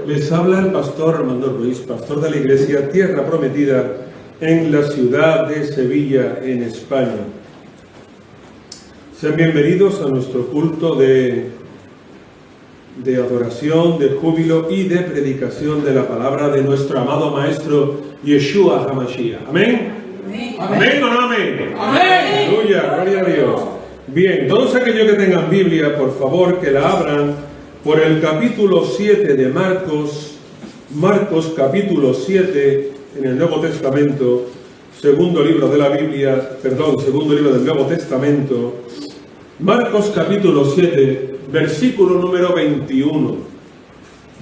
Les habla el pastor Armando Ruiz, pastor de la iglesia Tierra Prometida en la ciudad de Sevilla, en España. Sean bienvenidos a nuestro culto de adoración, de júbilo y de predicación de la palabra de nuestro amado Maestro Yeshua HaMashiach. ¿Amén? ¿Amén? ¿Amén o no amén? ¡Amén! Aleluya, gloria a Dios. Bien, todos aquellos que tengan Biblia, por favor, que la abran por el capítulo 7 de Marcos capítulo 7 en el Nuevo Testamento, segundo libro del Nuevo Testamento, Marcos capítulo 7, versículo número 21,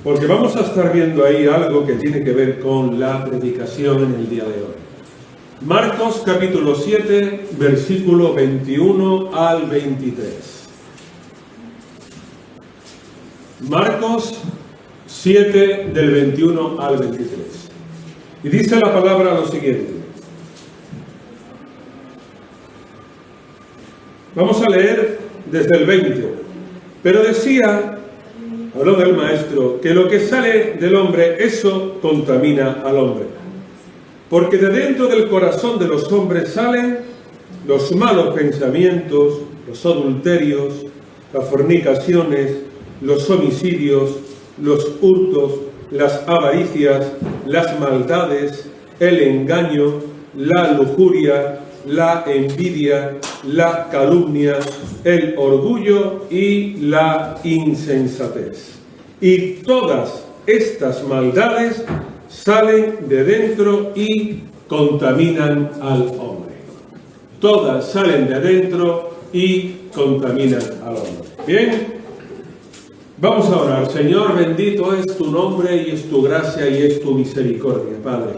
porque vamos a estar viendo ahí algo que tiene que ver con la predicación en el día de hoy. Marcos capítulo 7, versículo 21 al 23. Marcos 7, del 21 al 23. Y dice la palabra lo siguiente. Vamos a leer desde el 20. Pero decía, habló del maestro, que lo que sale del hombre, eso contamina al hombre. Porque de dentro del corazón de los hombres salen los malos pensamientos, los adulterios, las fornicaciones, los homicidios, los hurtos, las avaricias, las maldades, el engaño, la lujuria, la envidia, la calumnia, el orgullo y la insensatez. Y todas estas maldades salen de dentro y contaminan al hombre. Todas salen de dentro y contaminan al hombre. ¿Bien? Vamos a orar. Señor, bendito es tu nombre y es tu gracia y es tu misericordia, Padre.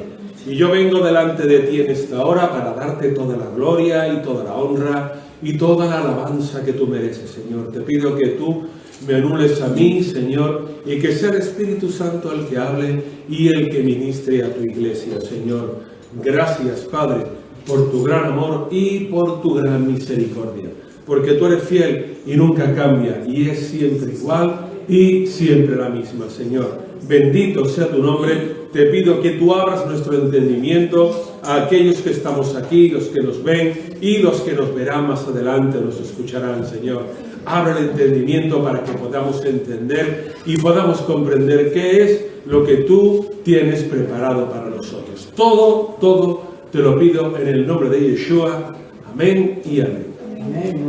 Y yo vengo delante de ti en esta hora para darte toda la gloria y toda la honra y toda la alabanza que tú mereces, Señor. Te pido que tú me anules a mí, Señor, y que sea el Espíritu Santo el que hable y el que ministre a tu iglesia, Señor. Gracias, Padre, por tu gran amor y por tu gran misericordia. Porque tú eres fiel y nunca cambia y es siempre igual y siempre la misma, Señor. Bendito sea tu nombre. Te pido que tú abras nuestro entendimiento a aquellos que estamos aquí, los que nos ven y los que nos verán más adelante, nos escucharán, Señor. Abre el entendimiento para que podamos entender y podamos comprender qué es lo que tú tienes preparado para nosotros. Todo te lo pido en el nombre de Yeshua. Amén y amén.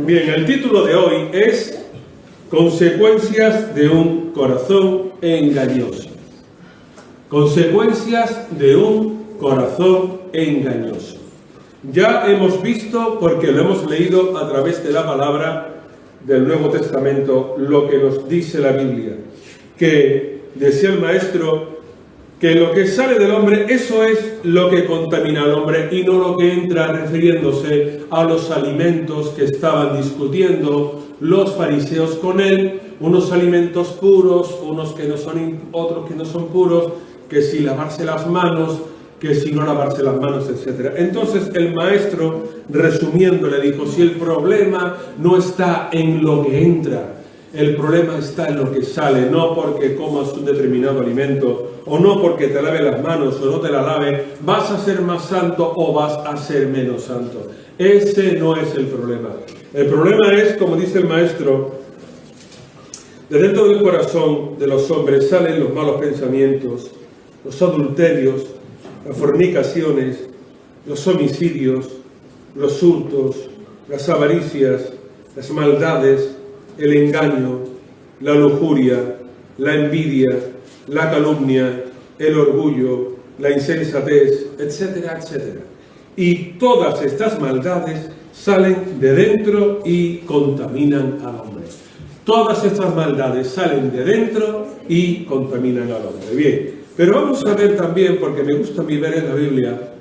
Bien, el título de hoy es Consecuencias de un corazón engañoso. Consecuencias de un corazón engañoso. Ya hemos visto, porque lo hemos leído a través de la palabra del Nuevo Testamento, lo que nos dice la Biblia, que decía el maestro que lo que sale del hombre, eso es lo que contamina al hombre y no lo que entra, refiriéndose a los alimentos que estaban discutiendo los fariseos con él, unos alimentos puros, otros que no son puros, que si lavarse las manos, que si no lavarse las manos, etc. Entonces el maestro, resumiendo, le dijo, si el problema no está en lo que entra, el problema está en lo que sale, no porque comas un determinado alimento, o no porque te lave las manos o no te la lave, vas a ser más santo o vas a ser menos santo. Ese no es el problema. El problema es, como dice el maestro, de dentro del corazón de los hombres salen los malos pensamientos, los adulterios, las fornicaciones, los homicidios, los hurtos, las avaricias, las maldades, el engaño, la lujuria, la envidia, la calumnia, el orgullo, la insensatez, etcétera, etcétera. Y todas estas maldades salen de dentro y contaminan al hombre. Todas estas maldades salen de dentro y contaminan al hombre. Bien, pero vamos a ver también, porque me gusta a mí ver en la Biblia,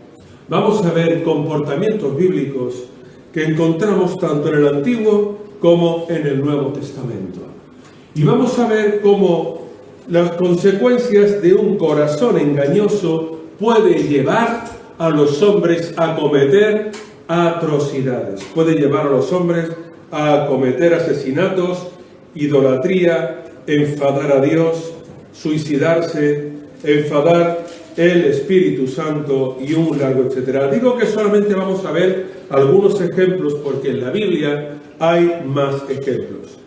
vamos a ver comportamientos bíblicos que encontramos tanto en el Antiguo como en el Nuevo Testamento. Y vamos a ver cómo las consecuencias de un corazón engañoso puede llevar a los hombres a cometer atrocidades. Puede llevar a los hombres a cometer asesinatos, idolatría, enfadar a Dios, suicidarse, enfadar el Espíritu Santo y un largo etcétera. Digo que solamente vamos a ver algunos ejemplos porque en la Biblia hay más ejemplos.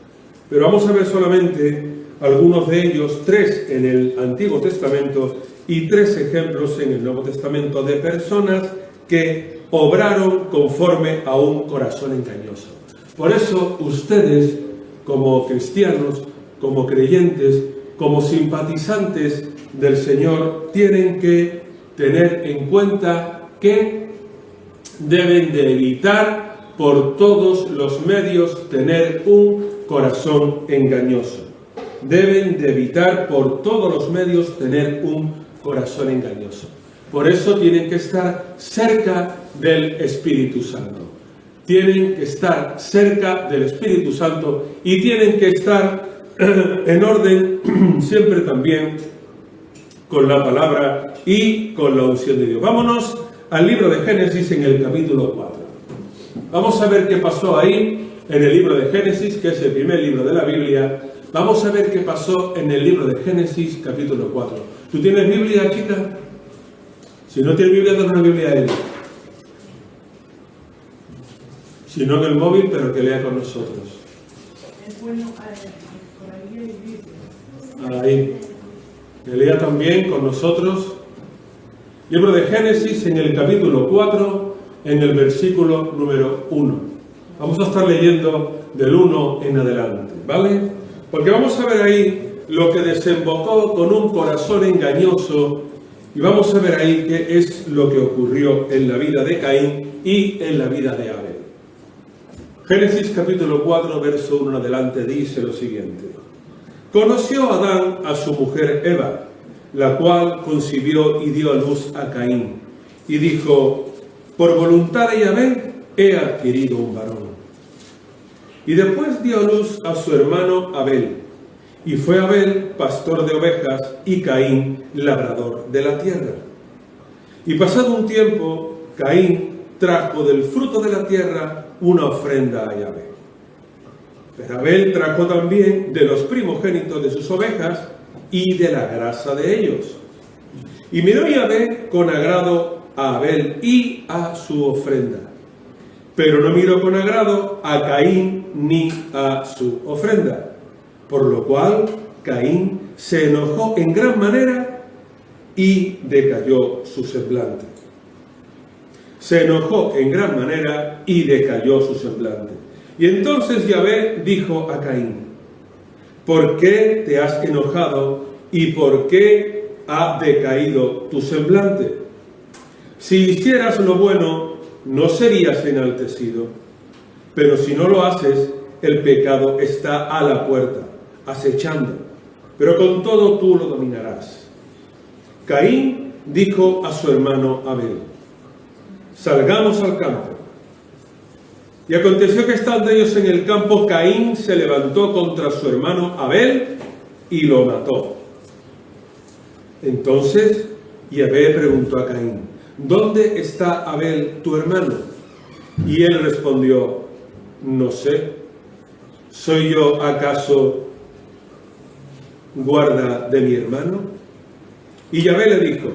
Pero vamos a ver solamente algunos de ellos, 3 en el Antiguo Testamento y 3 ejemplos en el Nuevo Testamento de personas que obraron conforme a un corazón engañoso. Por eso ustedes, como cristianos, como creyentes, como simpatizantes del Señor, tienen que tener en cuenta que deben de evitar por todos los medios tener un corazón engañoso. Deben de evitar por todos los medios tener un corazón engañoso. Por eso tienen que estar cerca del Espíritu Santo. Tienen que estar cerca del Espíritu Santo y tienen que estar en orden siempre también con la palabra y con la unción de Dios. Vámonos al libro de Génesis en el capítulo 4. Vamos a ver qué pasó ahí en el libro de Génesis, que es el primer libro de la Biblia. Vamos a ver qué pasó en el libro de Génesis, capítulo 4. ¿Tú tienes Biblia, chica? Si no tienes Biblia, dame una Biblia a él. Si no en el móvil, pero que lea con nosotros. Es bueno, por ahí hay Biblia. Ahí. Que lea también con nosotros. Libro de Génesis en el capítulo 4, en el versículo número 1. Vamos a estar leyendo del 1 en adelante, ¿vale? Porque vamos a ver ahí lo que desembocó con un corazón engañoso y vamos a ver ahí qué es lo que ocurrió en la vida de Caín y en la vida de Abel. Génesis capítulo 4, verso 1 en adelante dice lo siguiente. Conoció Adán a su mujer Eva, la cual concibió y dio a luz a Caín, y dijo, por voluntad de Yahvé he adquirido un varón. Y después dio a luz a su hermano Abel, y fue Abel pastor de ovejas y Caín labrador de la tierra. Y pasado un tiempo, Caín trajo del fruto de la tierra una ofrenda a Yahvé. Pero Abel trajo también de los primogénitos de sus ovejas y de la grasa de ellos. Y miró Yahvé con agrado a Abel y a su ofrenda, pero no miró con agrado a Caín ni a su ofrenda, por lo cual Caín se enojó en gran manera y decayó su semblante. Se enojó en gran manera y decayó su semblante. Y entonces Yahvé dijo a Caín, ¿por qué te has enojado y por qué ha decaído tu semblante? Si hicieras lo bueno, no serías enaltecido, pero si no lo haces, el pecado está a la puerta, acechando, pero con todo tú lo dominarás. Caín dijo a su hermano Abel, salgamos al campo. Y aconteció que estando ellos en el campo, Caín se levantó contra su hermano Abel y lo mató. Entonces Yahvé preguntó a Caín, ¿dónde está Abel tu hermano? Y él respondió, no sé, ¿soy yo acaso guarda de mi hermano? Y Yahvé le dijo,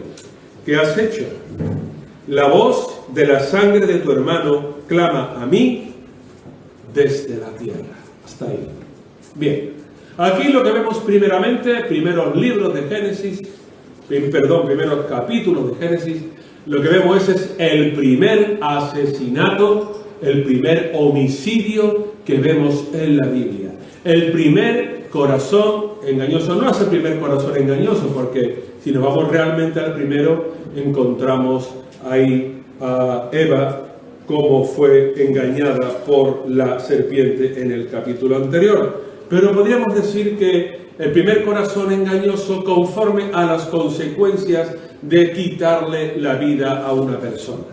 ¿qué has hecho? La voz de la sangre de tu hermano clama a mí desde la tierra. Hasta ahí. Bien, aquí lo que vemos primeramente, primeros libros de Génesis, primeros capítulos de Génesis, lo que vemos es el primer asesinato, el primer homicidio que vemos en la Biblia. El primer corazón engañoso, no es el primer corazón engañoso, porque si nos vamos realmente al primero, encontramos ahí a Eva, como fue engañada por la serpiente en el capítulo anterior. Pero podríamos decir que el primer corazón engañoso conforme a las consecuencias de quitarle la vida a una persona.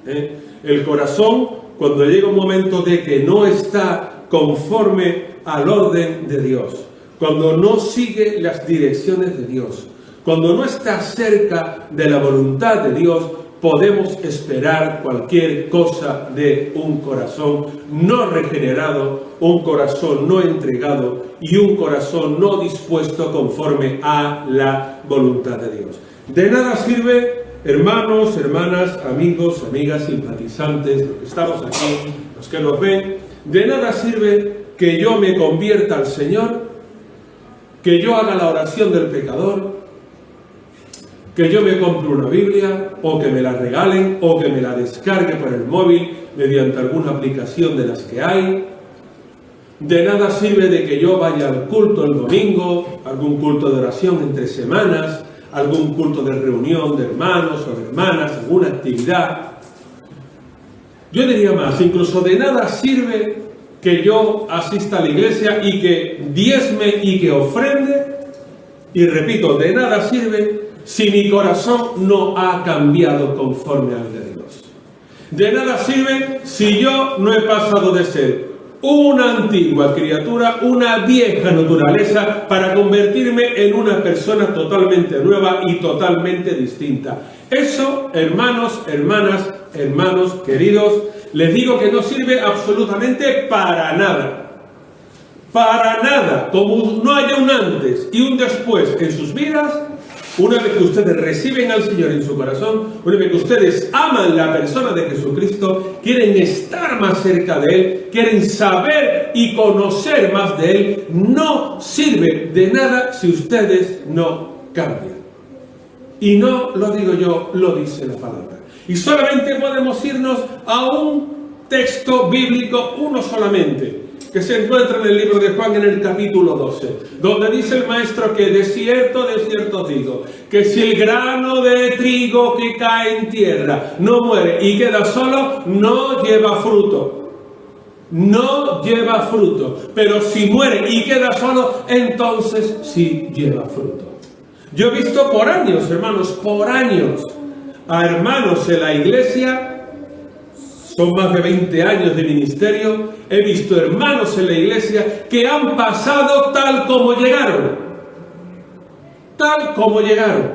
El corazón, cuando llega un momento de que no está conforme al orden de Dios, cuando no sigue las direcciones de Dios, cuando no está cerca de la voluntad de Dios, podemos esperar cualquier cosa de un corazón no regenerado, un corazón no entregado y un corazón no dispuesto conforme a la voluntad de Dios. De nada sirve, hermanos, hermanas, amigos, amigas, simpatizantes, los que estamos aquí, los que nos ven, de nada sirve que yo me convierta al Señor, que yo haga la oración del pecador, que yo me compre una Biblia, o que me la regalen, o que me la descargue por el móvil mediante alguna aplicación de las que hay. De nada sirve de que yo vaya al culto el domingo, algún culto de oración entre semanas, algún culto de reunión de hermanos o de hermanas, alguna actividad. Yo diría más, incluso de nada sirve que yo asista a la iglesia y que diezme y que ofrende, y repito, de nada sirve si mi corazón no ha cambiado conforme al de Dios. De nada sirve si yo no he pasado de ser una antigua criatura, una vieja naturaleza, para convertirme en una persona totalmente nueva y totalmente distinta. Eso, hermanos, hermanas, hermanos queridos, les digo que no sirve absolutamente para nada. Para nada. Como no haya un antes y un después en sus vidas, una vez que ustedes reciben al Señor en su corazón, una vez que ustedes aman la persona de Jesucristo, quieren estar más cerca de Él, quieren saber y conocer más de Él, no sirve de nada si ustedes no cambian. Y no lo digo yo, lo dice la palabra. Y solamente podemos irnos a un texto bíblico, uno solamente, que se encuentra en el libro de Juan en el capítulo 12, donde dice el maestro que de cierto digo, que si el grano de trigo que cae en tierra no muere y queda solo, no lleva fruto. No lleva fruto. Pero si muere y queda solo, entonces sí lleva fruto. Yo he visto por años, hermanos, por años, a hermanos en la iglesia. Son más de 20 años de ministerio. He visto hermanos en la iglesia que han pasado tal como llegaron. Tal como llegaron.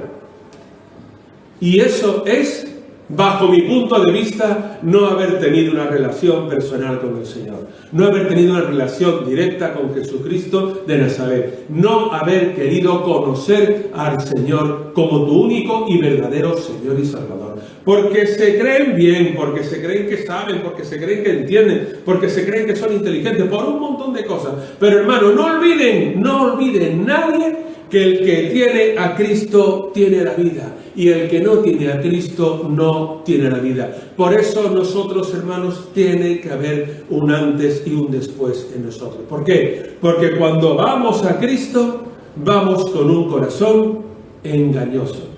Y eso es, bajo mi punto de vista, no haber tenido una relación personal con el Señor. No haber tenido una relación directa con Jesucristo de Nazaret. No haber querido conocer al Señor como tu único y verdadero Señor y Salvador. Porque se creen bien, porque se creen que saben, porque se creen que entienden, porque se creen que son inteligentes, por un montón de cosas. Pero hermano, no olviden nadie que el que tiene a Cristo tiene la vida. Y el que no tiene a Cristo no tiene la vida. Por eso nosotros, hermanos, tiene que haber un antes y un después en nosotros. ¿Por qué? Porque cuando vamos a Cristo, vamos con un corazón engañoso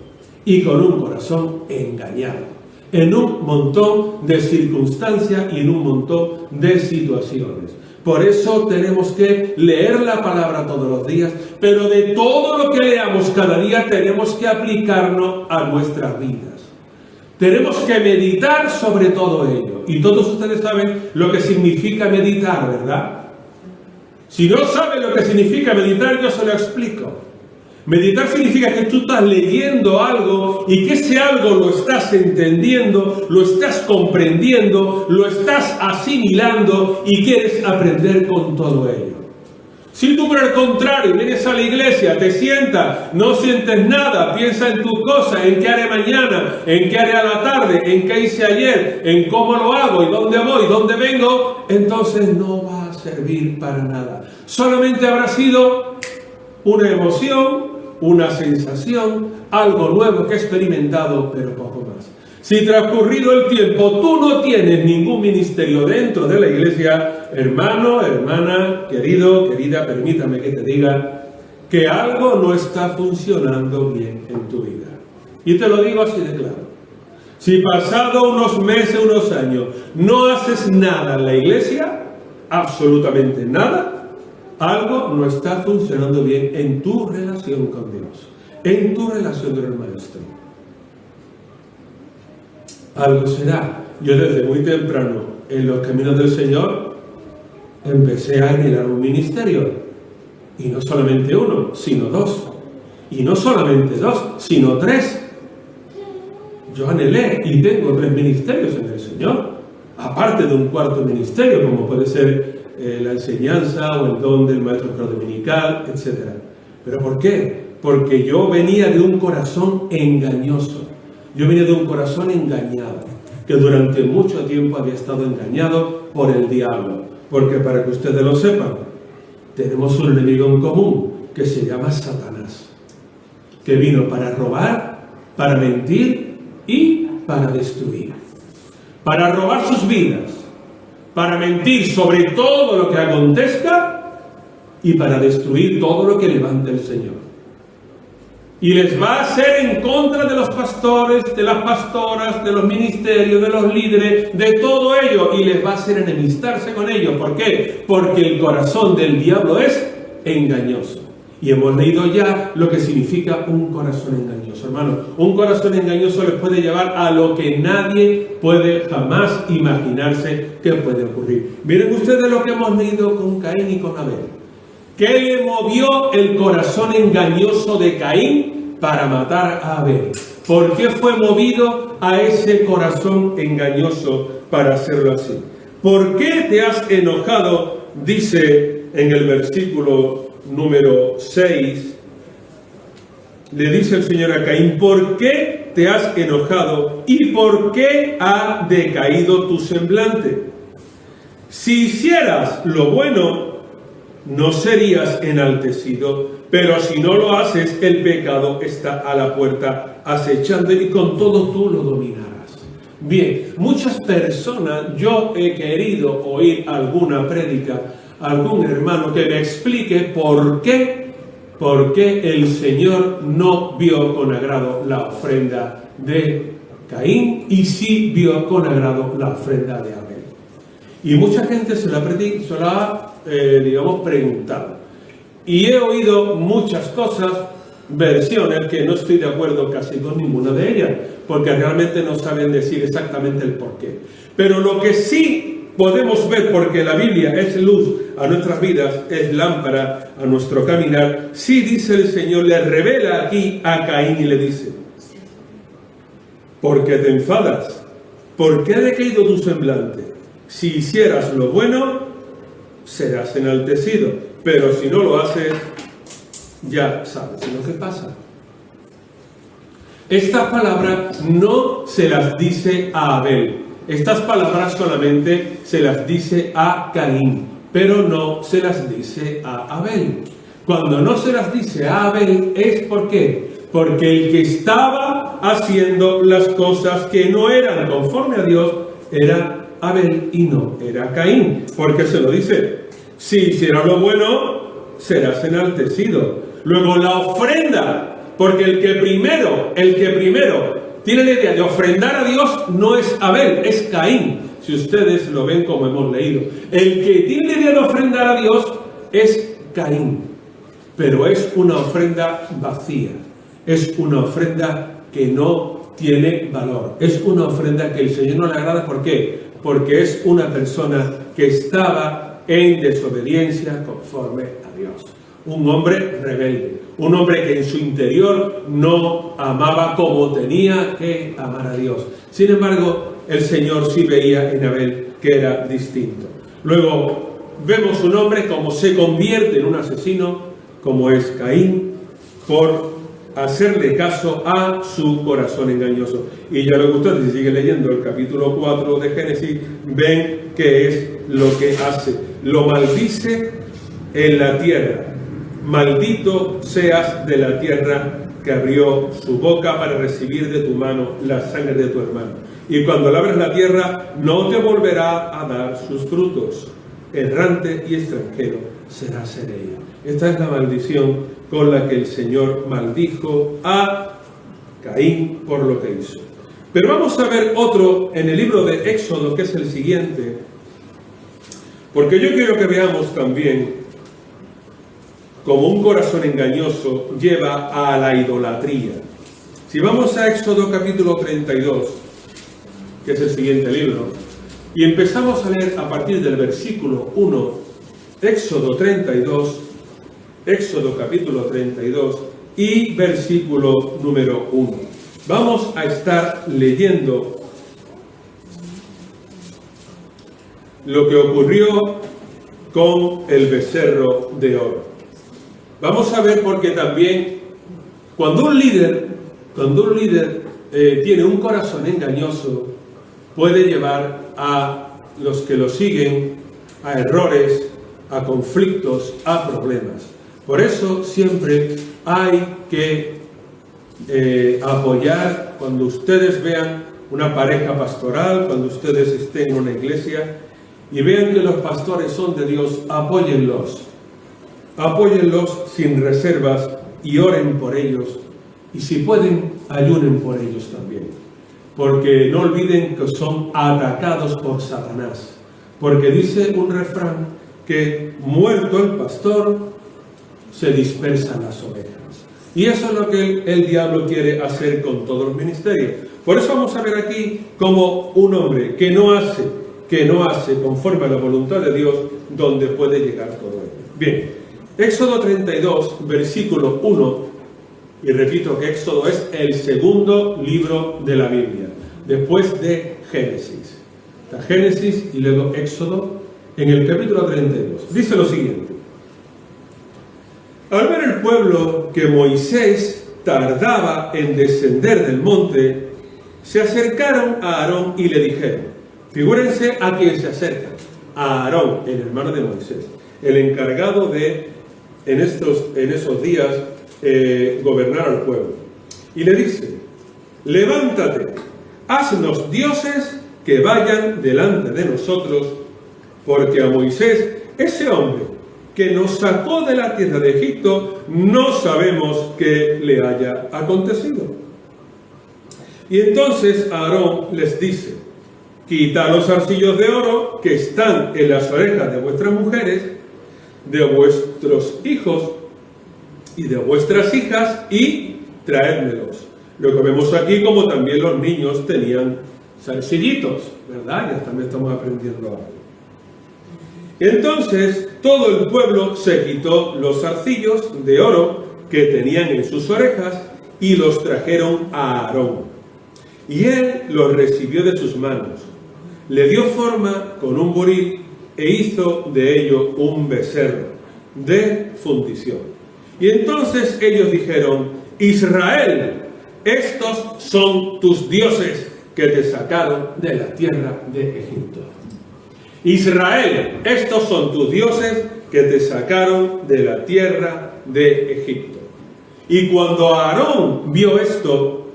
y con un corazón engañado, en un montón de circunstancias y en un montón de situaciones. Por eso tenemos que leer la palabra todos los días, pero de todo lo que leamos cada día tenemos que aplicarnos a nuestras vidas. Tenemos que meditar sobre todo ello. Y todos ustedes saben lo que significa meditar, ¿verdad? Si no saben lo que significa meditar, yo se lo explico. Meditar significa que tú estás leyendo algo y que ese algo lo estás entendiendo, lo estás comprendiendo, lo estás asimilando y quieres aprender con todo ello. Si tú por el contrario vienes a la iglesia, te sientas, no sientes nada, piensa en tus cosas, en qué haré mañana, en qué haré a la tarde, en qué hice ayer, en cómo lo hago y dónde voy, dónde vengo, entonces no va a servir para nada. Solamente habrá sido una emoción, una sensación, algo nuevo que he experimentado, pero poco más. Si transcurrido el tiempo tú no tienes ningún ministerio dentro de la iglesia, hermano, hermana, querido, querida, permítame que te diga que algo no está funcionando bien en tu vida. Y te lo digo así de claro. Si pasado unos meses, unos años, no haces nada en la iglesia, absolutamente nada, algo no está funcionando bien en tu relación con Dios, en tu relación con el Maestro. Algo será yo desde muy temprano en los caminos del Señor empecé a anhelar un ministerio. Y no solamente uno, sino dos. Y no solamente dos, sino tres. Yo anhelé y tengo 3 ministerios en el Señor, aparte de un cuarto ministerio, como puede ser la enseñanza o el don del maestro dominical, etc. ¿Pero por qué? Porque yo venía de un corazón engañoso. Yo venía de un corazón engañado, que durante mucho tiempo había estado engañado por el diablo. Porque para que ustedes lo sepan, tenemos un enemigo en común que se llama Satanás, que vino para robar, para mentir y para destruir. Para robar sus vidas, para mentir sobre todo lo que acontezca y para destruir todo lo que levante el Señor. Y les va a hacer en contra de los pastores, de las pastoras, de los ministerios, de los líderes, de todo ello, y les va a hacer enemistarse con ellos. ¿Por qué? Porque el corazón del diablo es engañoso. Y hemos leído ya lo que significa un corazón engañoso, hermano. Un corazón engañoso les puede llevar a lo que nadie puede jamás imaginarse que puede ocurrir. Miren ustedes lo que hemos leído con Caín y con Abel. ¿Qué le movió el corazón engañoso de Caín para matar a Abel? ¿Por qué fue movido a ese corazón engañoso para hacerlo así? ¿Por qué te has enojado? Dice en el versículo número 6, le dice el Señor a Caín: ¿por qué te has enojado y por qué ha decaído tu semblante? Si hicieras lo bueno, no serías enaltecido, pero si no lo haces, el pecado está a la puerta acechando y con todo tú lo dominarás. Bien, muchas personas, yo he querido oír alguna prédica, algún hermano que me explique por qué el Señor no vio con agrado la ofrenda de Caín y sí vio con agrado la ofrenda de Abel. Y mucha gente se la ha preguntado. Y he oído muchas cosas, versiones, que no estoy de acuerdo casi con ninguna de ellas, porque realmente no saben decir exactamente el porqué. Pero lo que sí podemos ver, porque la Biblia es luz a nuestras vidas, es lámpara a nuestro caminar, sí dice el Señor, le revela aquí a Caín y le dice: ¿por qué te enfadas? ¿Por qué ha decaído tu semblante? Si hicieras lo bueno, serás enaltecido, pero si no lo haces, ya sabes lo que pasa. Estas palabras no se las dice a Abel. Estas palabras solamente se las dice a Caín, pero no se las dice a Abel. Cuando no se las dice a Abel es ¿por qué? Porque el que estaba haciendo las cosas que no eran conforme a Dios era Abel y no era Caín. Porque se lo dice: si hicieras lo bueno, serás enaltecido. Luego la ofrenda, porque el que primero tiene la idea de ofrendar a Dios no es Abel, es Caín. Si ustedes lo ven como hemos leído, el que tiene la idea de ofrendar a Dios es Caín. Pero es una ofrenda vacía, es una ofrenda que no tiene valor, es una ofrenda que el Señor no le agrada. ¿Por qué? Porque es una persona que estaba en desobediencia conforme a Dios. Un hombre rebelde, un hombre que en su interior no amaba como tenía que amar a Dios. Sin embargo, el Señor sí veía en Abel que era distinto. Luego vemos un hombre como se convierte en un asesino, como es Caín, por hacerle caso a su corazón engañoso. Y ya lo que ustedes, si siguen leyendo el capítulo 4 de Génesis, ven qué es lo que hace. Lo maldice en la tierra. Maldito seas de la tierra que abrió su boca para recibir de tu mano la sangre de tu hermano. Y cuando labres la tierra, no te volverá a dar sus frutos. Errante y extranjero serás en ella. Esta es la maldición con la que el Señor maldijo a Caín por lo que hizo. Pero vamos a ver otro en el libro de Éxodo, que es el siguiente, porque yo quiero que veamos también cómo un corazón engañoso lleva a la idolatría. Si vamos a Éxodo capítulo 32, que es el siguiente libro, y empezamos a leer a partir del versículo 1, Éxodo 32, Éxodo capítulo 32 y versículo número 1. Vamos a estar leyendo lo que ocurrió con el becerro de oro. Vamos a ver, porque también cuando un líder tiene un corazón engañoso, puede llevar a los que lo siguen a errores, a conflictos, a problemas. Por eso siempre hay que apoyar, cuando ustedes vean una pareja pastoral, cuando ustedes estén en una iglesia y vean que los pastores son de Dios, apóyenlos sin reservas y oren por ellos, y si pueden, ayunen por ellos también, porque no olviden que son atacados por Satanás, porque dice un refrán que muerto el pastor se dispersan las ovejas, y eso es lo que el diablo quiere hacer con todos los ministerios. Por eso vamos a ver aquí como un hombre que no hace conforme a la voluntad de Dios, donde puede llegar todo ello. Bien, Éxodo 32, versículo 1, y repito que Éxodo es el segundo libro de la Biblia, después de Génesis. Está Génesis y luego Éxodo, en el capítulo 32. Dice lo siguiente: al ver el pueblo que Moisés tardaba en descender del monte, se acercaron a Aarón y le dijeron, figúrense a quién se acercan, a Aarón, el hermano de Moisés, el encargado de, en esos días, gobernar al pueblo. Y le dice, levántate, haznos dioses que vayan delante de nosotros, porque a Moisés, ese hombre que nos sacó de la tierra de Egipto, no sabemos qué le haya acontecido. Y entonces Aarón les dice, quitad los zarcillos de oro que están en las orejas de vuestras mujeres, de vuestros hijos y de vuestras hijas, y traédmelos. Lo que vemos aquí, como también los niños tenían zarcillitos, ¿verdad? Ya también estamos aprendiendo algo. Entonces todo el pueblo se quitó los zarcillos de oro que tenían en sus orejas y los trajeron a Aarón. Y él los recibió de sus manos, le dio forma con un buril e hizo de ello un becerro de fundición. Y entonces ellos dijeron, Israel, estos son tus dioses que te sacaron de la tierra de Egipto. Israel, estos son tus dioses que te sacaron de la tierra de Egipto. Y cuando Aarón vio esto,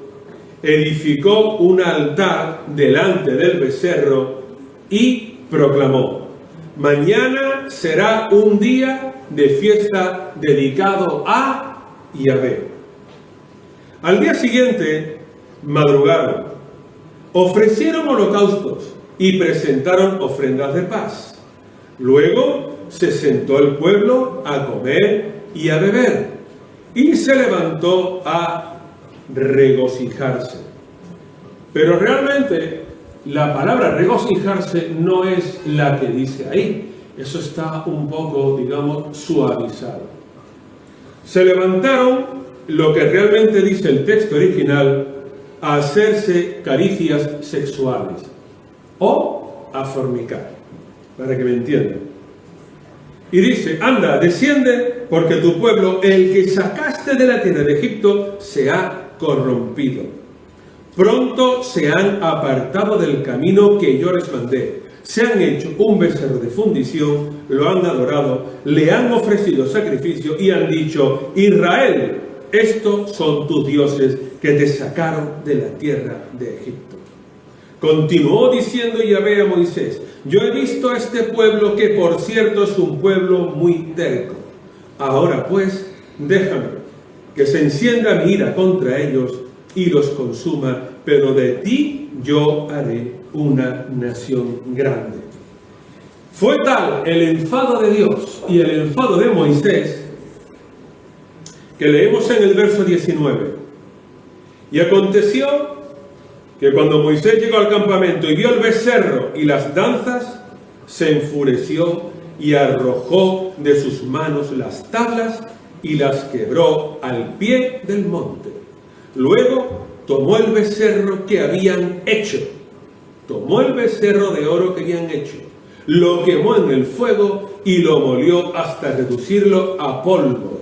edificó un altar delante del becerro y proclamó, mañana será un día de fiesta dedicado a Yahvé. Al día siguiente madrugaron, ofrecieron holocaustos y presentaron ofrendas de paz. Luego se sentó el pueblo a comer y a beber, y se levantó a regocijarse. Pero realmente la palabra regocijarse no es la que dice ahí. Eso está un poco, digamos, suavizado. Se levantaron, lo que realmente dice el texto original, a hacerse caricias sexuales o a fornicar, para que me entiendan. Y dice, anda, desciende, porque tu pueblo, el que sacaste de la tierra de Egipto, se ha corrompido. Pronto se han apartado del camino que yo les mandé. Se han hecho un becerro de fundición, lo han adorado, le han ofrecido sacrificio y han dicho, Israel, estos son tus dioses que te sacaron de la tierra de Egipto. Continuó diciendo Yahvé a Moisés, yo he visto a este pueblo que por cierto es un pueblo muy terco. Ahora pues, déjame que se encienda mi ira contra ellos y los consuma, pero de ti yo haré una nación grande. Fue tal el enfado de Dios y el enfado de Moisés, que leemos en el verso 19. Y aconteció que cuando Moisés llegó al campamento y vio el becerro y las danzas, se enfureció y arrojó de sus manos las tablas y las quebró al pie del monte. Luego tomó el becerro que habían hecho, tomó el becerro de oro que habían hecho, lo quemó en el fuego y lo molió hasta reducirlo a polvo,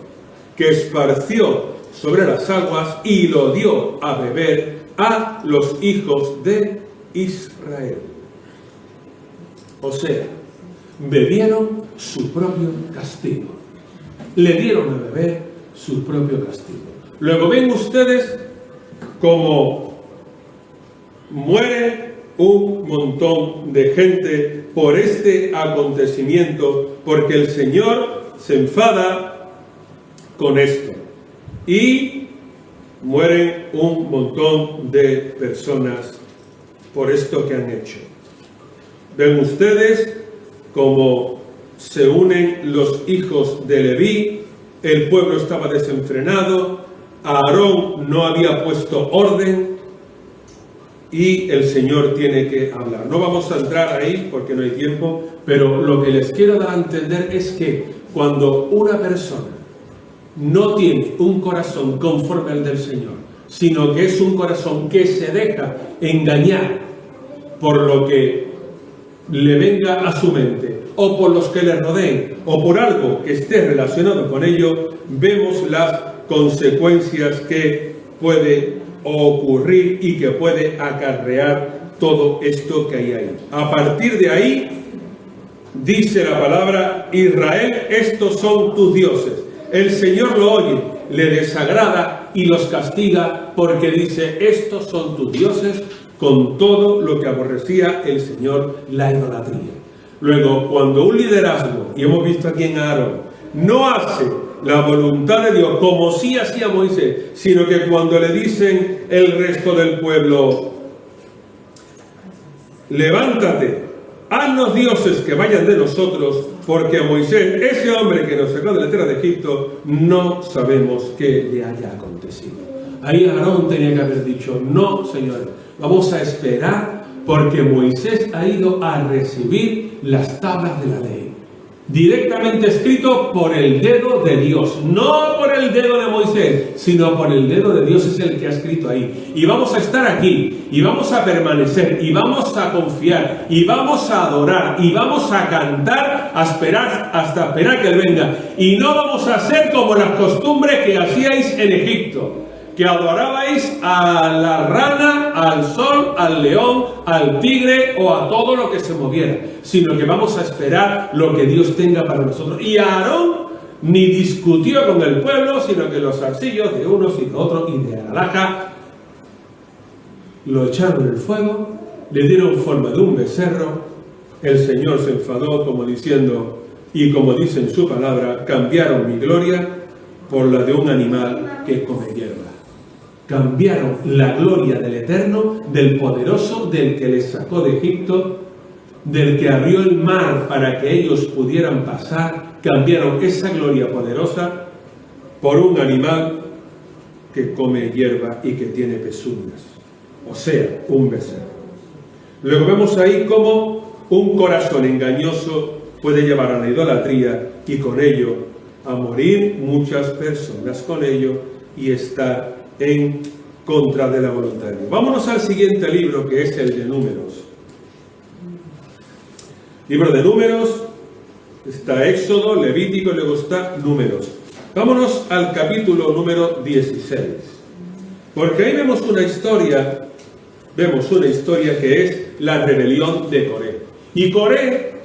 que esparció sobre las aguas y lo dio a beber a los hijos de Israel. O sea, bebieron su propio castigo. Le dieron a beber su propio castigo. Luego ven ustedes cómo muere un montón de gente por este acontecimiento, porque el Señor se enfada con esto. Y mueren un montón de personas por esto que han hecho. Ven ustedes cómo se unen los hijos de Leví, el pueblo estaba desenfrenado, Aarón no había puesto orden y el Señor tiene que hablar. No vamos a entrar ahí porque no hay tiempo, pero lo que les quiero dar a entender es que cuando una persona no tiene un corazón conforme al del Señor, sino que es un corazón que se deja engañar por lo que le venga a su mente, o por los que le rodeen, o por algo que esté relacionado con ello, vemos las consecuencias que puede ocurrir y que puede acarrear todo esto que hay ahí. A partir de ahí, dice la palabra: Israel, estos son tus dioses. El Señor lo oye, le desagrada y los castiga porque dice: estos son tus dioses, con todo lo que aborrecía el Señor, la idolatría. Luego, cuando un liderazgo, y hemos visto aquí en Aarón, no hace la voluntad de Dios como sí hacía Moisés, sino que cuando le dicen el resto del pueblo: levántate, haznos dioses que vayan de nosotros, porque Moisés, ese hombre que nos sacó de la tierra de Egipto, no sabemos qué le haya acontecido. Ahí Aarón tenía que haber dicho: no, Señor, vamos a esperar, porque Moisés ha ido a recibir las tablas de la ley, directamente escrito por el dedo de Dios, no por el dedo de Moisés, sino por el dedo de Dios, es el que ha escrito ahí. Y vamos a estar aquí, y vamos a permanecer, y vamos a confiar, y vamos a adorar, y vamos a cantar a esperar, hasta esperar que Él venga. Y no vamos a hacer como las costumbres que hacíais en Egipto, que adorabais a la rana, al sol, al león, al tigre o a todo lo que se moviera, sino que vamos a esperar lo que Dios tenga para nosotros. Y Aarón ni discutió con el pueblo, sino que los zarcillos de unos y de otros y de alhaja lo echaron en el fuego, le dieron forma de un becerro. El Señor se enfadó, como diciendo, y como dice en su palabra, cambiaron mi gloria por la de un animal que come hierba. Cambiaron la gloria del Eterno, del Poderoso, del que les sacó de Egipto, del que abrió el mar para que ellos pudieran pasar. Cambiaron esa gloria poderosa por un animal que come hierba y que tiene pezuñas, o sea, un becerro. Luego vemos ahí cómo un corazón engañoso puede llevar a la idolatría y con ello a morir muchas personas con ello y estar en contra de la voluntad de Dios. Vámonos al siguiente libro, que es el de Números. Libro de Números, está Éxodo, Levítico y luego está Números. Vámonos al capítulo número 16, porque ahí vemos una historia que es la rebelión de Coré. Y Coré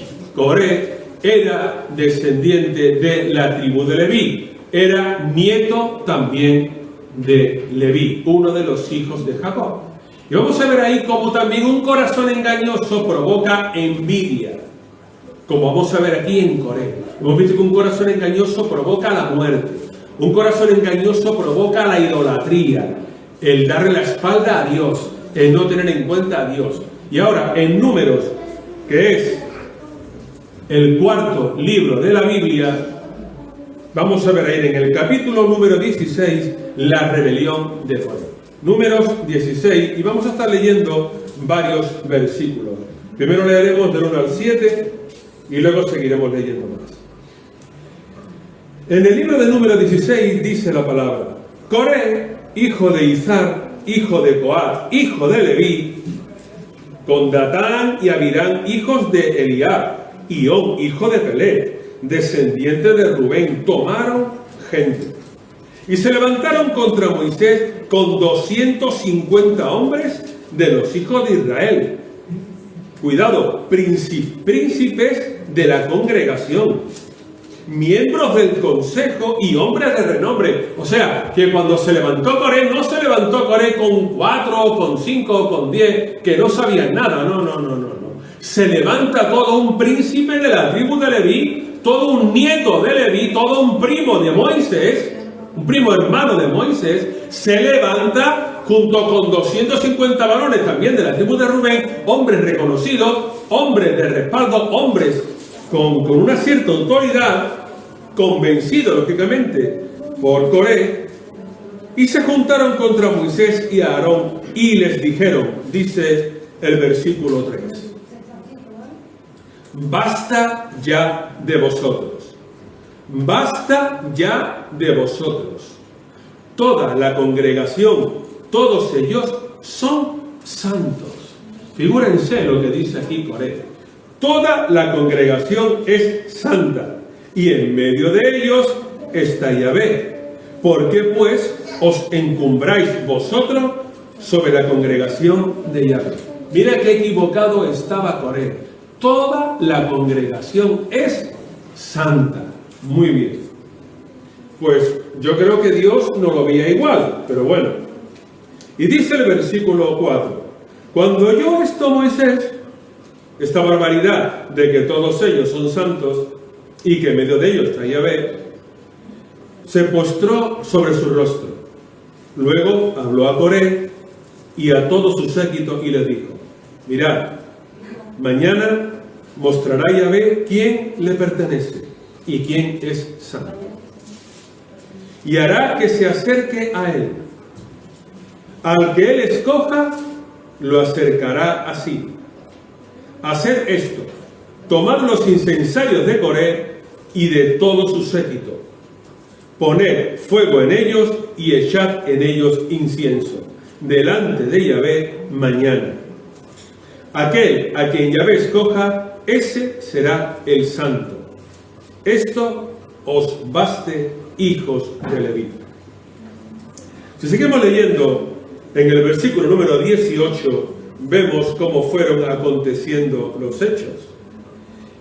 era descendiente de la tribu de Leví, era nieto también de Leví, uno de los hijos de Jacob. Y vamos a ver ahí cómo también un corazón engañoso provoca envidia, como vamos a ver aquí en Coré. Hemos visto que un corazón engañoso provoca la muerte, un corazón engañoso provoca la idolatría, el darle la espalda a Dios, el no tener en cuenta a Dios. Y ahora en Números, que es el cuarto libro de la Biblia, vamos a ver ahí en el capítulo número 16 la rebelión de Coré. Números 16, y vamos a estar leyendo varios versículos. Primero leeremos del 1 al 7 y luego seguiremos leyendo más. En el libro de Números 16 dice la palabra: Coré, hijo de Izar, hijo de Coat, hijo de Leví, con Datán y Abirán, hijos de Eliab, y On, hijo de Pelet, descendiente de Rubén, tomaron gente y se levantaron contra Moisés con 250 hombres de los hijos de Israel. Cuidado, príncipes de la congregación, miembros del consejo y hombres de renombre. O sea, que cuando se levantó Coré, no se levantó Coré con 4, con 5, con 10, que no sabían nada. No. Se levanta todo un príncipe de la tribu de Leví, todo un nieto de Leví, todo un primo de Moisés, un primo hermano de Moisés, se levanta junto con 250 varones también de la tribu de Rubén, hombres reconocidos, hombres de respaldo, hombres con una cierta autoridad, convencidos lógicamente por Coré, y se juntaron contra Moisés y Aarón y les dijeron, dice el versículo 3, basta ya de vosotros, basta ya de vosotros. Toda la congregación, todos ellos son santos. Figúrense lo que dice aquí Coré. Toda la congregación es santa, y en medio de ellos está Yahvé. ¿Por qué pues os encumbráis vosotros sobre la congregación de Yahvé? Mira qué equivocado estaba Coré. Toda la congregación es santa. Muy bien. Pues yo creo que Dios no lo veía igual, pero bueno. Y dice el versículo 4, cuando oyó esto Moisés, esta barbaridad de que todos ellos son santos y que en medio de ellos está Yahvé, se postró sobre su rostro. Luego habló a Coré y a todo su séquito y les dijo, mirad, mañana mostrará Yahvé quién le pertenece y quién es santo. Y hará que se acerque a él. Al que él escoja, lo acercará así. Haced esto, tomad los incensarios de Coré y de todo su séquito. Poned fuego en ellos y echad en ellos incienso, delante de Yahvé mañana. Aquel a quien Yahvé escoja, ese será el santo. Esto os baste, hijos de Leví. Si seguimos leyendo en el versículo número 18, vemos cómo fueron aconteciendo los hechos.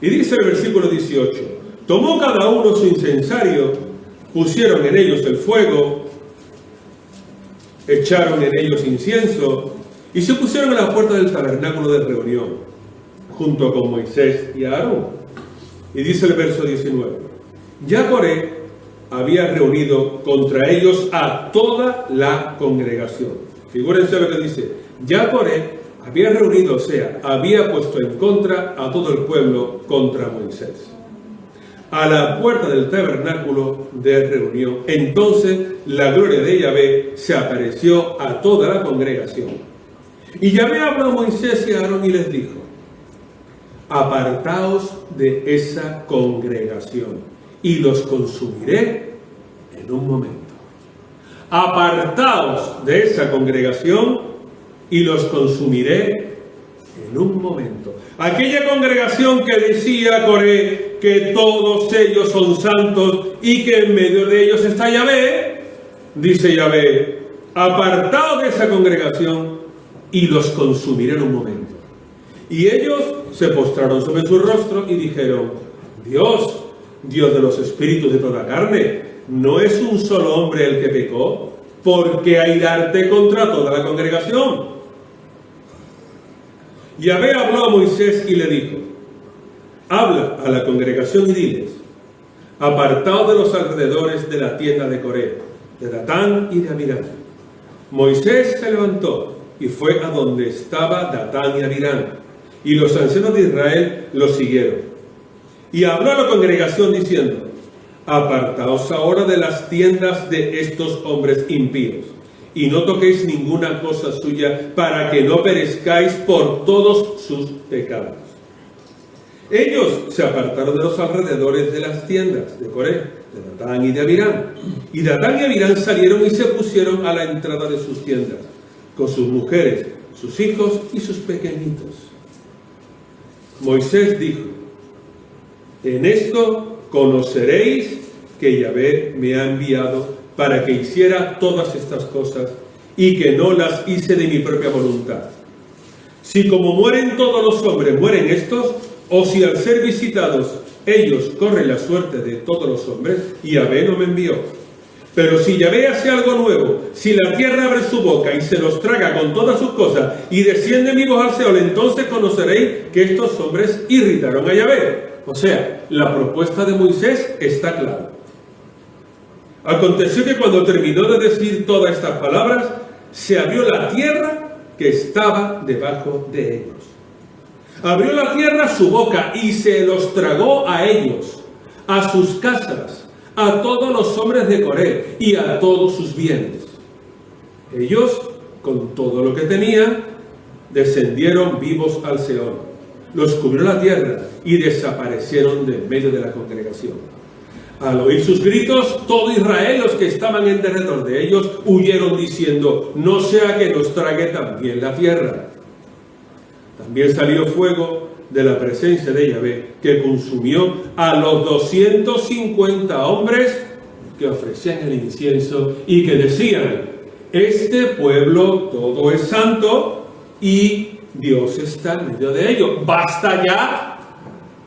Y dice el versículo 18, tomó cada uno su incensario, pusieron en ellos el fuego, echaron en ellos incienso, y se pusieron a la puerta del tabernáculo de reunión, junto con Moisés y Aarón. Y dice el verso 19, ya Coré había reunido contra ellos a toda la congregación. Figúrense lo que dice, ya Coré había reunido, o sea, había puesto en contra a todo el pueblo contra Moisés, a la puerta del tabernáculo de reunión. Entonces la gloria de Yahvé se apareció a toda la congregación. Y Yahvé habló a Moisés y a Aarón y les dijo, apartaos de esa congregación y los consumiré en un momento. Apartaos de esa congregación y los consumiré en un momento. Aquella congregación que decía Coré que todos ellos son santos y que en medio de ellos está Yahvé, dice Yahvé, apartaos de esa congregación y los consumiré en un momento. Y ellos se postraron sobre su rostro y dijeron, Dios de los espíritus de toda carne, ¿no es un solo hombre el que pecó? ¿Por qué airarte contra toda la congregación? Yahvé habló a Moisés y le dijo, habla a la congregación y diles, apartaos de los alrededores de la tienda de Coré, de Datán y de Abirán. Moisés se levantó y fue a donde estaba Datán y Abirán, y los ancianos de Israel lo siguieron. Y habló a la congregación diciendo, apartaos ahora de las tiendas de estos hombres impíos, y no toquéis ninguna cosa suya, para que no perezcáis por todos sus pecados. Ellos se apartaron de los alrededores de las tiendas de Coré, de Datán y de Abiram. Y Datán y Abiram salieron y se pusieron a la entrada de sus tiendas, con sus mujeres, sus hijos y sus pequeñitos. Moisés dijo: en esto conoceréis que Yahvé me ha enviado para que hiciera todas estas cosas y que no las hice de mi propia voluntad. Si como mueren todos los hombres, mueren estos, o si al ser visitados ellos corren la suerte de todos los hombres, Yahvé no me envió. Pero si Yahvé hace algo nuevo, si la tierra abre su boca y se los traga con todas sus cosas y descienden vivos al Seol, entonces conoceréis que estos hombres irritaron a Yahvé. O sea, la propuesta de Moisés está clara. Aconteció que cuando terminó de decir todas estas palabras, se abrió la tierra que estaba debajo de ellos. Abrió la tierra su boca y se los tragó a ellos, a sus casas, a todos los hombres de Coré y a todos sus bienes. Ellos, con todo lo que tenían, descendieron vivos al Seol. Los cubrió la tierra y desaparecieron de en medio de la congregación. Al oír sus gritos, todo Israel, los que estaban en derredor de ellos, huyeron diciendo: no sea que nos trague también la tierra. También salió fuego de la presencia de Yahvé, que consumió a los 250 hombres que ofrecían el incienso y que decían: este pueblo todo es santo y Dios está en medio de ello. Basta ya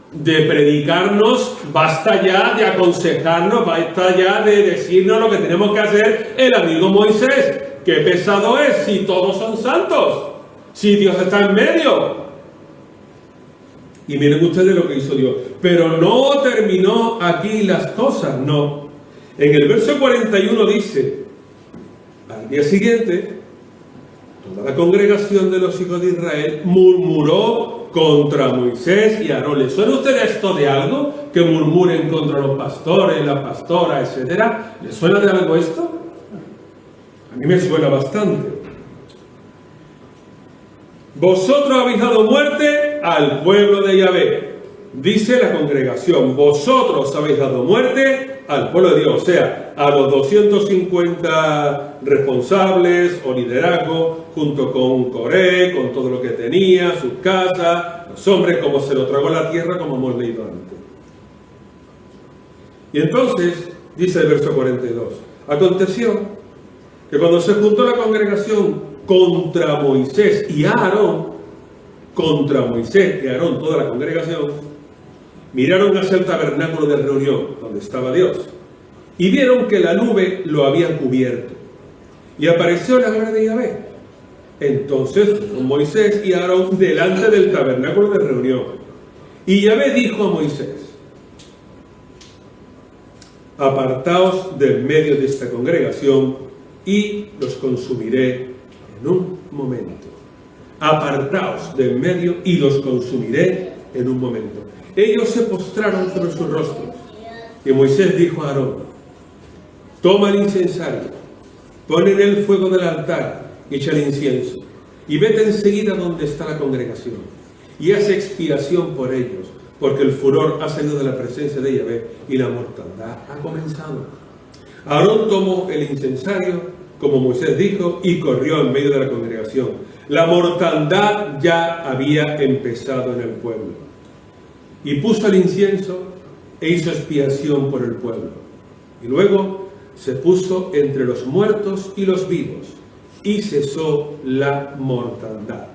de predicarnos, basta ya de aconsejarnos, basta ya de decirnos lo que tenemos que hacer el amigo Moisés. Qué pesado es si todos son santos, si Dios está en medio. Y miren ustedes lo que hizo Dios. Pero no terminó aquí las cosas, no. En el verso 41 dice: al día siguiente, toda la congregación de los hijos de Israel murmuró contra Moisés y Aarón. ¿Les suena a ustedes esto de algo? Que murmuren contra los pastores, la pastora, etcétera. ¿Les suena de algo esto? A mí me suena bastante. Vosotros habéis dado muerte al pueblo de Yahvé. Dice la congregación: vosotros habéis dado muerte al pueblo de Dios. O sea, a los 250 responsables o liderazgo, junto con Coré, con todo lo que tenía, sus casas, los hombres, como se lo tragó la tierra, como hemos leído antes. Y entonces, dice el verso 42, aconteció que cuando se juntó la congregación contra Moisés y Aarón, toda la congregación, miraron hacia el tabernáculo de reunión, donde estaba Dios, y vieron que la nube lo había cubierto, y apareció la gloria de Yahvé. Entonces fueron Moisés y Aarón delante del tabernáculo de reunión, y Yahvé dijo a Moisés: apartaos del medio de esta congregación, y los consumiré en un momento. Apartaos del medio y los consumiré en un momento. Ellos se postraron sobre sus rostros, y Moisés dijo a Aarón: toma el incensario, pon en el fuego del altar y echa el incienso, y vete enseguida donde está la congregación, y haz expiación por ellos, porque el furor ha salido de la presencia de Yahvé, y la mortandad ha comenzado. Aarón tomó el incensario, como Moisés dijo, y corrió en medio de la congregación. La mortandad ya había empezado en el pueblo. Y puso el incienso e hizo expiación por el pueblo. Y luego se puso entre los muertos y los vivos, y cesó la mortandad.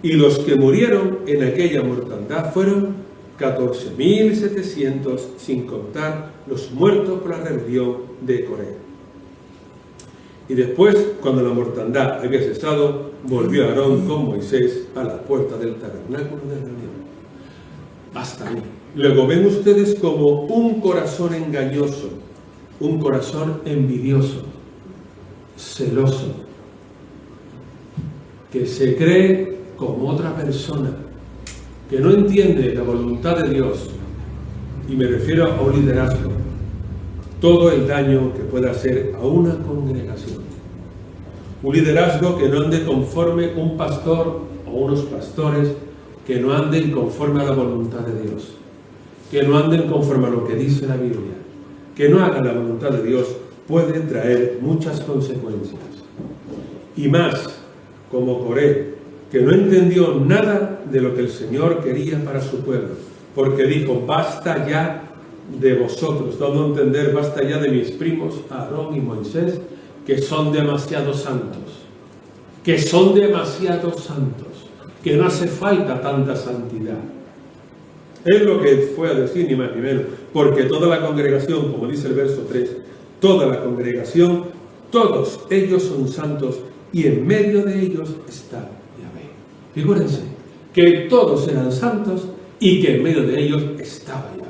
Y los que murieron en aquella mortandad fueron 14.700, sin contar los muertos por la rebelión de Coré. Y después, cuando la mortandad había cesado, volvió Aarón con Moisés a la puerta del tabernáculo de reunión. Hasta ahí. Luego ven ustedes como un corazón engañoso, un corazón envidioso, celoso, que se cree como otra persona, que no entiende la voluntad de Dios, y me refiero a un liderazgo, todo el daño que pueda hacer a una congregación. Un liderazgo que no ande conforme un pastor o unos pastores que no anden conforme a la voluntad de Dios, que no anden conforme a lo que dice la Biblia, que no hagan la voluntad de Dios, puede traer muchas consecuencias. Y más, como Coré, que no entendió nada de lo que el Señor quería para su pueblo, porque dijo, basta ya de vosotros, dando a entender, basta ya de mis primos Aarón y Moisés, que son demasiado santos, que no hace falta tanta santidad. Es lo que fue a decir, ni más ni menos, porque toda la congregación, como dice el verso 3, toda la congregación, todos ellos son santos, y en medio de ellos está Yahvé. Figúrense, que todos eran santos, y que en medio de ellos estaba Yahvé.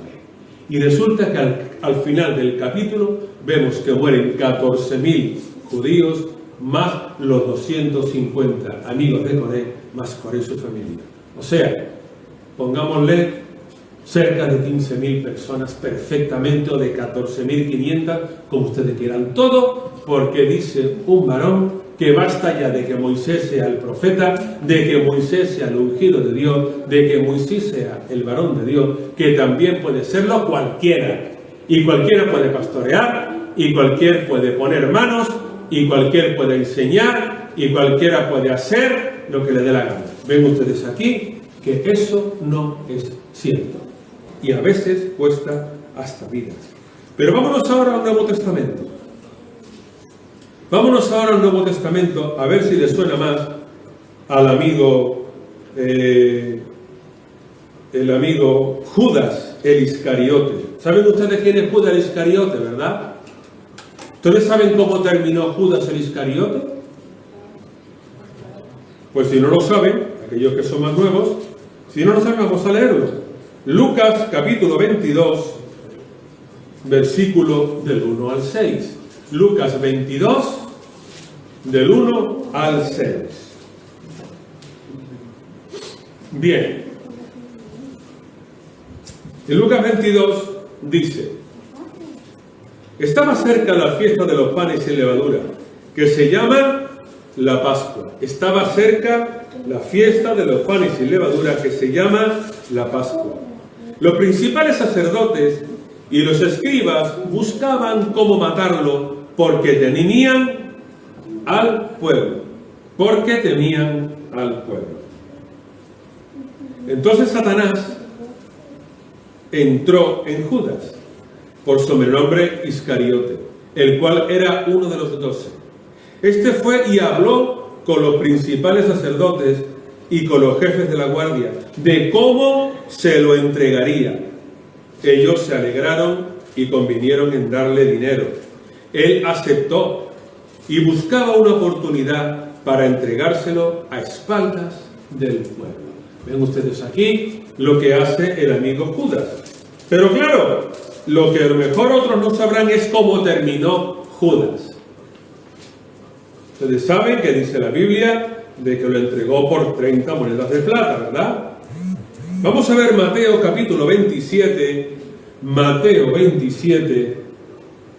Y resulta que al final del capítulo vemos que mueren 14.000 judíos, más los 250 amigos de Coré, más Coré y su familia. O sea, pongámosle cerca de 15.000 personas perfectamente, o de 14.500, como ustedes quieran. Todo porque dice un varón que basta ya de que Moisés sea el profeta, de que Moisés sea el ungido de Dios, de que Moisés sea el varón de Dios, que también puede serlo cualquiera. Y cualquiera puede pastorear, y cualquiera puede poner manos, y cualquiera puede enseñar, y cualquiera puede hacer lo que le dé la gana. Ven ustedes aquí que eso no es cierto. Y a veces cuesta hasta vidas. Pero vámonos ahora al Nuevo Testamento. Vámonos ahora al Nuevo Testamento a ver si le suena más al amigo, el amigo Judas el Iscariote. ¿Saben ustedes quién es Judas el Iscariote, verdad? ¿Ustedes saben cómo terminó Judas el Iscariote? Pues si no lo saben, aquellos que son más nuevos, si no lo saben, vamos a leerlo. Lucas capítulo 22, versículo del 1 al 6. Lucas 22, del 1 al 6. Bien. En Lucas 22 dice: estaba cerca la fiesta de los panes sin levadura, que se llama la Pascua. Estaba cerca la fiesta de los panes sin levadura, que se llama la Pascua. Los principales sacerdotes y los escribas buscaban cómo matarlo, porque temían al pueblo. Entonces Satanás entró en Judas, por sobrenombre Iscariote, el cual era uno de los 12. Este fue y habló con los principales sacerdotes y con los jefes de la guardia de cómo se lo entregaría. Ellos se alegraron y convinieron en darle dinero. Él aceptó y buscaba una oportunidad para entregárselo a espaldas del pueblo. Ven ustedes aquí lo que hace el amigo Judas. Pero claro, lo que a lo mejor otros no sabrán es cómo terminó Judas. Ustedes saben que dice la Biblia de que lo entregó por 30 monedas de plata, ¿verdad? Vamos a ver Mateo capítulo 27, Mateo 27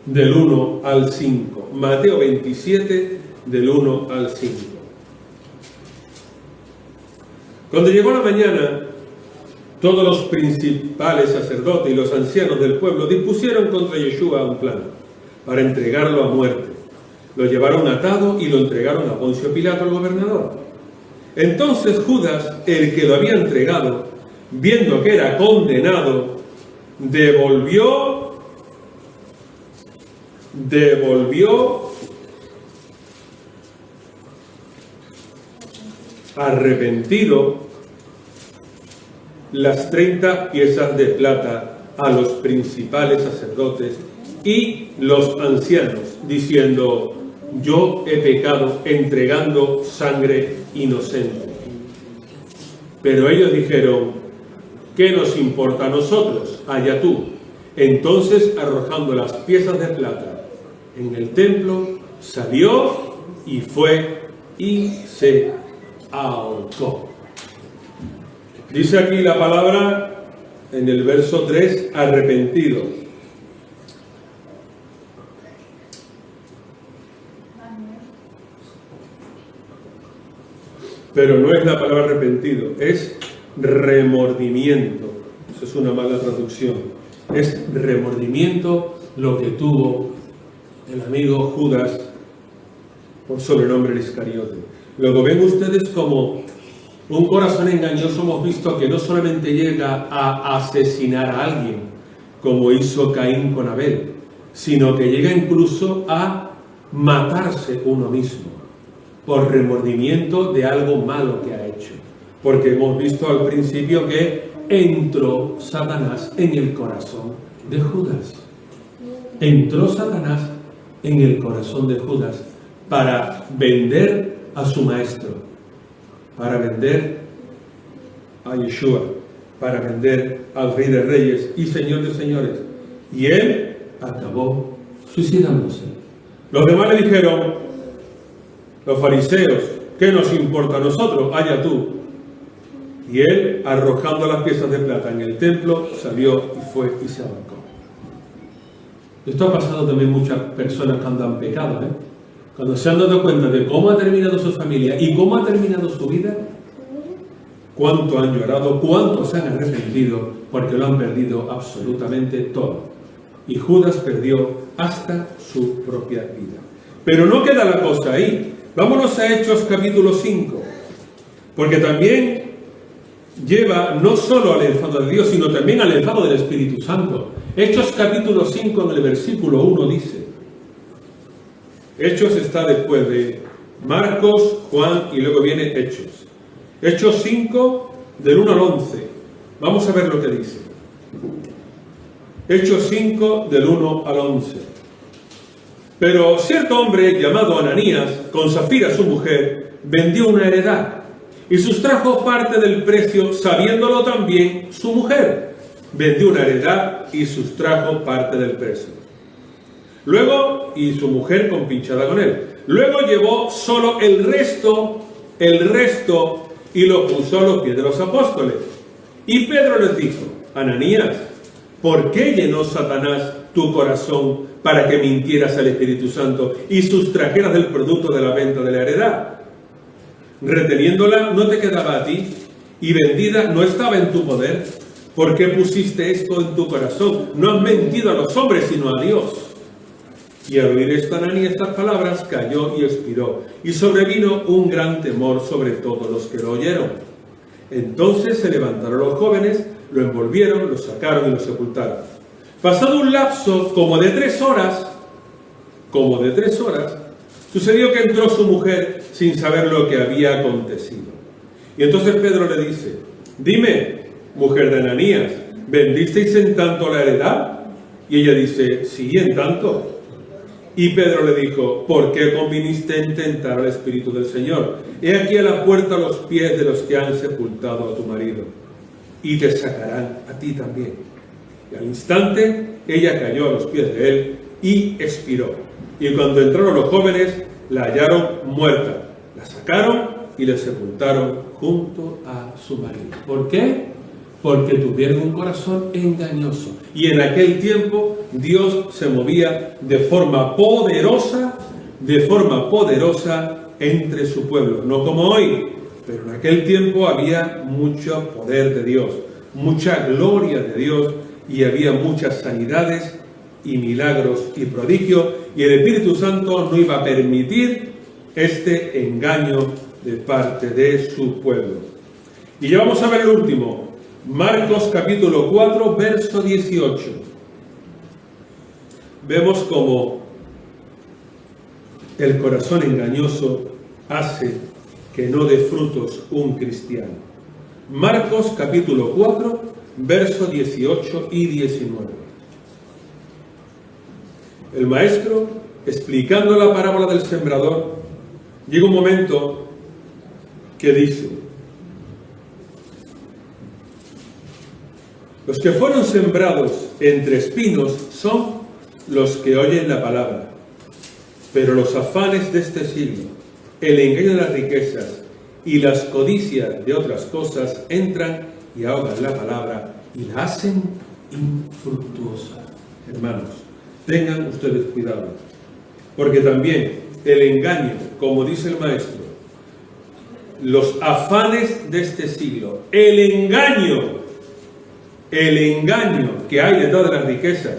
del 1 al 5. Mateo 27 del 1 al 5. Cuando llegó la mañana, todos los principales sacerdotes y los ancianos del pueblo dispusieron contra Yeshua un plan para entregarlo a muerte. Lo llevaron atado y lo entregaron a Poncio Pilato, el gobernador. Entonces Judas, el que lo había entregado, viendo que era condenado, devolvió arrepentido las 30 piezas de plata a los principales sacerdotes y los ancianos, diciendo: yo he pecado entregando sangre inocente. Pero ellos dijeron: ¿qué nos importa a nosotros? Allá tú. Entonces, arrojando las piezas de plata en el templo, salió y fue y se ahorcó. Dice aquí la palabra en el verso 3, arrepentido. pero no es la palabra arrepentido, es remordimiento. Eso es una mala traducción. Es remordimiento lo que tuvo el amigo Judas por sobrenombre el Iscariote. Luego ven ustedes como un corazón engañoso hemos visto que no solamente llega a asesinar a alguien, como hizo Caín con Abel, sino que llega incluso a matarse uno mismo por remordimiento de algo malo que ha hecho. Porque hemos visto al principio que entró Satanás en el corazón de Judas. Entró Satanás en el corazón de Judas para vender a su maestro, para vender a Yeshua, para vender al Rey de Reyes y Señor de Señores. Y él acabó suicidándose. Los demás le dijeron, los fariseos, ¿qué nos importa a nosotros? Allá tú. Y él, arrojando las piezas de plata en el templo, salió y fue y se ahorcó. Esto ha pasado también muchas personas que han pecado, cuando se han dado cuenta de cómo ha terminado su familia y cómo ha terminado su vida, cuánto han llorado, cuánto se han arrepentido, porque lo han perdido absolutamente todo. Y Judas perdió hasta su propia vida. Pero no queda la cosa ahí. Vámonos a Hechos capítulo 5, porque también lleva no solo al enfado de Dios, sino también al enfado del Espíritu Santo. Hechos capítulo 5 en el versículo 1 dice, Hechos está después de Marcos, Juan y luego viene Hechos. Hechos 5 del 1 al 11. Vamos a ver lo que dice. Hechos 5 del 1 al 11. Pero cierto hombre llamado Ananías, con Safira su mujer, vendió una heredad y sustrajo parte del precio, sabiéndolo también su mujer. Vendió una heredad y sustrajo parte del precio. Luego, y su mujer compinchada con él. Luego llevó solo el resto, y lo puso a los pies de los apóstoles. Y Pedro les dijo, Ananías, ¿por qué llenó Satanás tu corazón para que mintieras al Espíritu Santo y sustrajeras del producto de la venta de la heredad? Reteniéndola no te quedaba a ti, y vendida no estaba en tu poder. ¿Por qué pusiste esto en tu corazón? No has mentido a los hombres, sino a Dios. Y al oír esto Ananías estas palabras, cayó y expiró, y sobrevino un gran temor sobre todos los que lo oyeron. Entonces se levantaron los jóvenes, lo envolvieron, lo sacaron y lo sepultaron. Pasado un lapso como de 3 horas, sucedió que entró su mujer sin saber lo que había acontecido. Y entonces Pedro le dice, dime, mujer de Ananías, ¿vendisteis en tanto la heredad? Y ella dice, sí, en tanto. Y Pedro le dijo, ¿por qué conviniste en tentar al Espíritu del Señor? He aquí a la puerta los pies de los que han sepultado a tu marido, y te sacarán a ti también. Y al instante ella cayó a los pies de él y expiró. Y cuando entraron los jóvenes, la hallaron muerta. La sacaron y la sepultaron junto a su marido. ¿Por qué? Porque tuvieron un corazón engañoso. Y en aquel tiempo Dios se movía de forma poderosa entre su pueblo. No como hoy, pero en aquel tiempo había mucho poder de Dios, mucha gloria de Dios, y había muchas sanidades y milagros y prodigios, y el Espíritu Santo no iba a permitir este engaño de parte de su pueblo. Y ya vamos a ver el último, Marcos capítulo 4, verso 18. Vemos cómo el corazón engañoso hace que no dé frutos un cristiano. Marcos capítulo 4, verso 18 y 19. El maestro, explicando la parábola del sembrador, llega un momento que dice, los que fueron sembrados entre espinos son los que oyen la palabra, pero los afanes de este siglo, el engaño de las riquezas y las codicias de otras cosas entran y ahogan la palabra y la hacen infructuosa. Hermanos, tengan ustedes cuidado, porque también el engaño, como dice el maestro, los afanes de este siglo, el engaño que hay detrás de las riquezas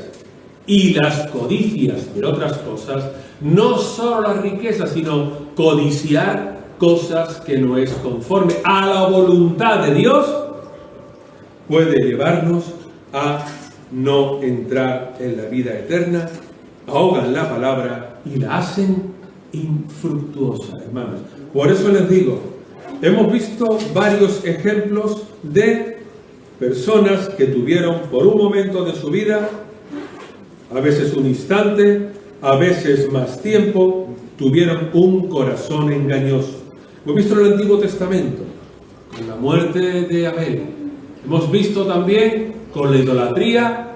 y las codicias de otras cosas, no solo las riquezas, sino codiciar cosas que no es conforme a la voluntad de Dios, puede llevarnos a no entrar en la vida eterna, ahogan la palabra y la hacen infructuosa, hermanos. Por eso les digo, hemos visto varios ejemplos de personas que tuvieron por un momento de su vida, a veces un instante, a veces más tiempo, tuvieron un corazón engañoso. Lo hemos visto en el Antiguo Testamento, con la muerte de Abel. Hemos visto también con la idolatría,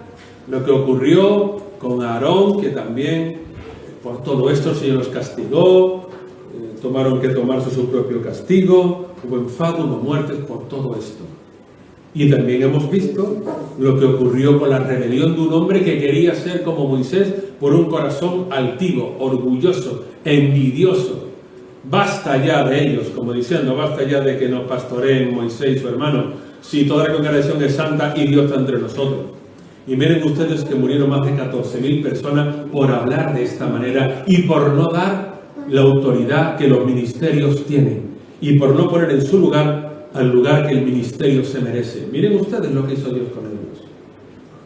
lo que ocurrió con Aarón, que también por todo esto el Señor los castigó, tomaron que tomarse su propio castigo, hubo enfado, hubo muertes por todo esto. Y también hemos visto lo que ocurrió con la rebelión de un hombre que quería ser como Moisés por un corazón altivo, orgulloso, envidioso. Basta ya de ellos, como diciendo, basta ya de que nos pastoreen Moisés y su hermano, si toda la congregación es santa y Dios está entre nosotros. Y miren ustedes que murieron más de 14.000 personas por hablar de esta manera y por no dar la autoridad que los ministerios tienen y por no poner en su lugar al lugar que el ministerio se merece. Miren ustedes lo que hizo Dios con ellos.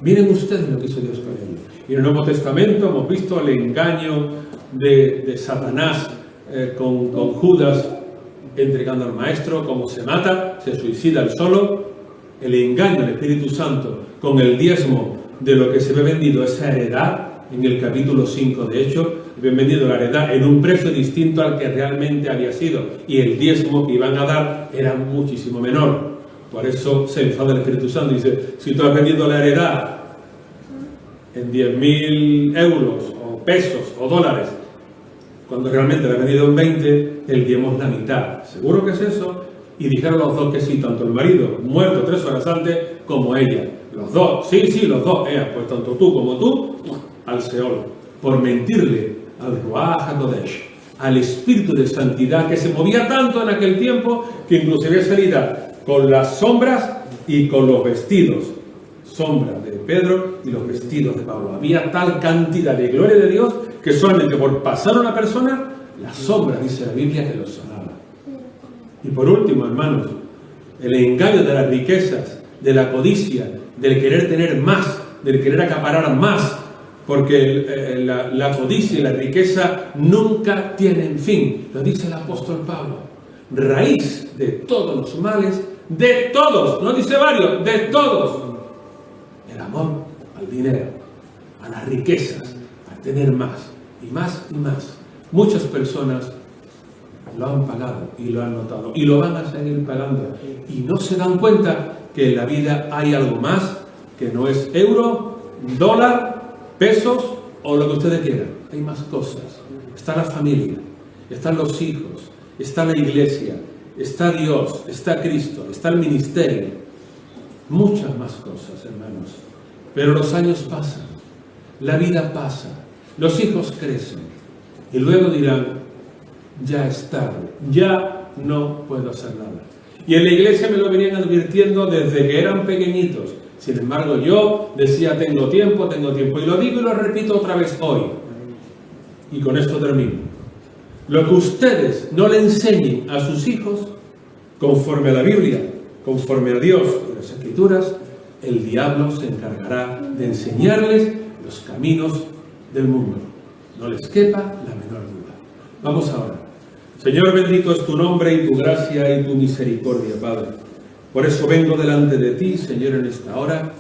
Miren ustedes lo que hizo Dios con ellos. Y en el Nuevo Testamento hemos visto el engaño de Satanás con Judas entregando al Maestro, cómo se mata, se suicida él solo. El engaño del Espíritu Santo con el diezmo de lo que se ve vendido, esa heredad, en el capítulo 5 de Hechos, habían vendido la heredad en un precio distinto al que realmente había sido, y el diezmo que iban a dar era muchísimo menor. Por eso se enfada el Espíritu Santo y dice, si tú has vendido la heredad en 10.000 euros o pesos o dólares, cuando realmente la has vendido en 20, el diezmo es la mitad. ¿Seguro que es eso? Y dijeron los dos que sí, tanto el marido, muerto 3 horas antes, como ella. Los dos, sí, los dos. Pues tanto tú como tú, al Seol, por mentirle al Ruach HaKodesh, al Espíritu de Santidad que se movía tanto en aquel tiempo que inclusive salía con las sombras y con los vestidos. Sombra de Pedro y los vestidos de Pablo. Había tal cantidad de gloria de Dios que solamente por pasar una persona, la sombra, dice la Biblia, que lo sonaba. Y por último, hermanos, el engaño de las riquezas, de la codicia, del querer tener más, del querer acaparar más, porque la codicia y la riqueza nunca tienen fin. Lo dice el apóstol Pablo. Raíz de todos los males, de todos, no dice varios, de todos. El amor al dinero, a las riquezas, a tener más y más y más. Muchas personas lo han pagado y lo han notado y lo van a seguir pagando y no se dan cuenta que en la vida hay algo más que no es euro, dólar, pesos o lo que ustedes quieran. Hay más cosas. Está la familia, están los hijos, está la iglesia, está Dios, está Cristo, está el ministerio. Muchas más cosas, hermanos. Pero los años pasan, la vida pasa, los hijos crecen y luego dirán, ya es tarde, ya no puedo hacer nada. Y en la iglesia me lo venían advirtiendo desde que eran pequeñitos. Sin embargo, yo decía, tengo tiempo, y lo digo y lo repito otra vez hoy. Y con esto termino. Lo que ustedes no le enseñen a sus hijos, conforme a la Biblia, conforme a Dios y las Escrituras, el diablo se encargará de enseñarles los caminos del mundo. No les quepa la menor duda. Vamos ahora. Señor, bendito es tu nombre y tu gracia y tu misericordia, Padre. Por eso vengo delante de ti, Señor, en esta hora,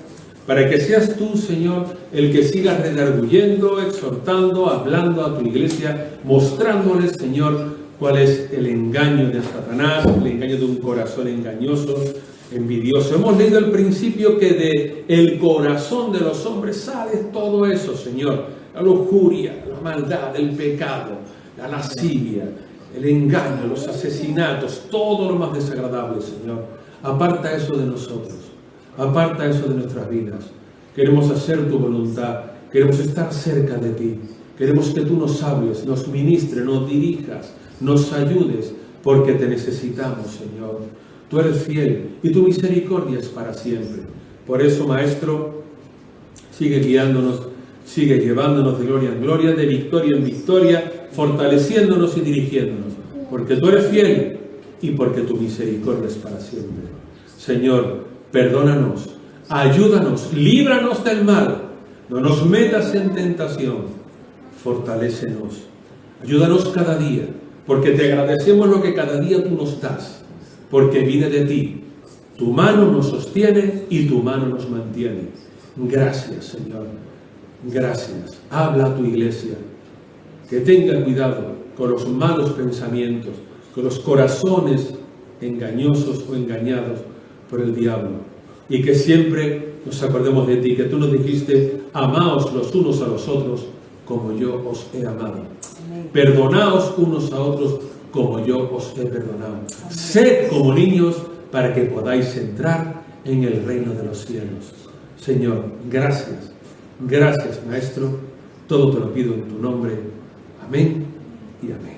para que seas tú, Señor, el que sigas redarguyendo, exhortando, hablando a tu iglesia, mostrándoles, Señor, cuál es el engaño de Satanás, el engaño de un corazón engañoso, envidioso. Hemos leído al principio que de el corazón de los hombres sale todo eso, Señor. La lujuria, la maldad, el pecado, la lascivia, el engaño, los asesinatos, todo lo más desagradable, Señor. Aparta eso de nosotros, aparta eso de nuestras vidas. Queremos hacer tu voluntad, queremos estar cerca de ti, queremos que tú nos hables, nos ministres, nos dirijas, nos ayudes, porque te necesitamos, Señor. Tú eres fiel y tu misericordia es para siempre. Por eso, Maestro, sigue guiándonos, sigue llevándonos de gloria en gloria, de victoria en victoria, fortaleciéndonos y dirigiéndonos, porque tú eres fiel y porque tu misericordia es para siempre. Señor, perdónanos, ayúdanos, líbranos del mal, no nos metas en tentación, fortalécenos, ayúdanos cada día, porque te agradecemos lo que cada día tú nos das, porque viene de ti, tu mano nos sostiene y tu mano nos mantiene. Gracias, Señor, gracias. Habla a tu iglesia, que tenga cuidado con los malos pensamientos, con los corazones engañosos o engañados por el diablo, y que siempre nos acordemos de ti, que tú nos dijiste, amaos los unos a los otros como yo os he amado. Perdonaos unos a otros como yo os he perdonado. Sed como niños para que podáis entrar en el reino de los cielos. Señor, gracias. Gracias, Maestro. Todo te lo pido en tu nombre. Amén y amén.